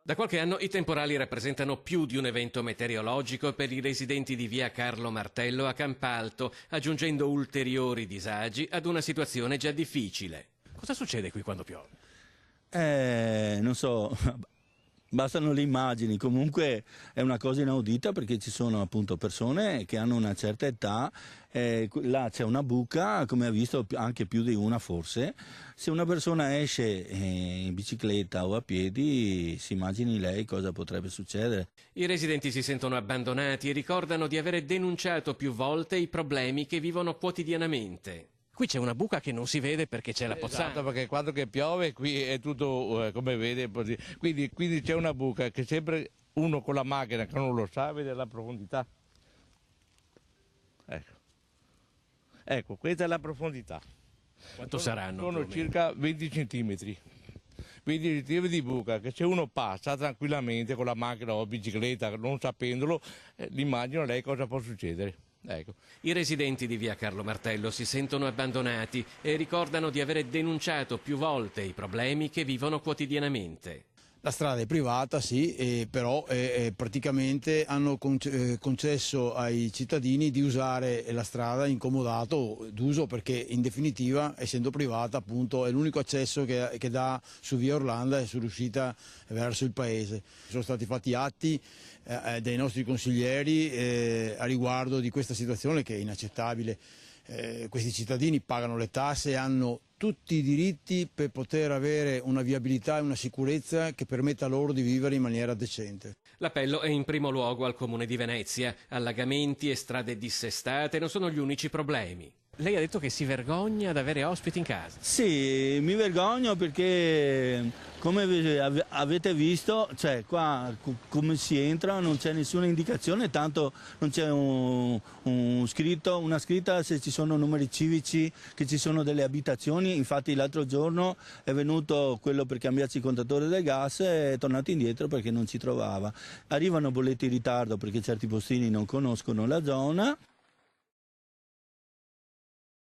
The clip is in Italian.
Da qualche anno i temporali rappresentano più di un evento meteorologico per i residenti di via Carlo Martello a Campalto, aggiungendo ulteriori disagi ad una situazione già difficile. Cosa succede qui quando piove? Non so, bastano le immagini, comunque è una cosa inaudita perché ci sono appunto persone che hanno una certa età, là c'è una buca, come ha visto anche più di una forse, se una persona esce in bicicletta o a piedi si immagini lei cosa potrebbe succedere. I residenti si sentono abbandonati e ricordano di avere denunciato più volte i problemi che vivono quotidianamente. Qui c'è una buca che non si vede perché c'è la pozzanghera. Esatto, perché quando che piove qui è tutto come vede, quindi c'è una buca che sempre uno con la macchina che non lo sa vede la profondità. Ecco, questa è la profondità. Quanto saranno? Sono circa 20 centimetri. 20 centimetri di buca, che se uno passa tranquillamente con la macchina o bicicletta, non sapendolo, immagino lei cosa può succedere. Ecco. I residenti di via Carlo Martello si sentono abbandonati e ricordano di avere denunciato più volte i problemi che vivono quotidianamente. La strada è privata, sì, però praticamente hanno concesso ai cittadini di usare la strada incomodato d'uso perché in definitiva, essendo privata, appunto, è l'unico accesso che dà su via Orlando e sull'uscita verso il paese. Sono stati fatti atti dai nostri consiglieri a riguardo di questa situazione che è inaccettabile. Questi cittadini pagano le tasse e hanno tutti i diritti per poter avere una viabilità e una sicurezza che permetta loro di vivere in maniera decente. L'appello è in primo luogo al Comune di Venezia. Allagamenti e strade dissestate non sono gli unici problemi. Lei ha detto che si vergogna ad avere ospiti in casa. Sì, mi vergogno perché come avete visto, cioè qua come si entra non c'è nessuna indicazione, tanto non c'è una scritta se ci sono numeri civici, che ci sono delle abitazioni. Infatti l'altro giorno è venuto quello per cambiarci il contatore del gas e è tornato indietro perché non ci trovava. Arrivano bolletti in ritardo perché certi postini non conoscono la zona.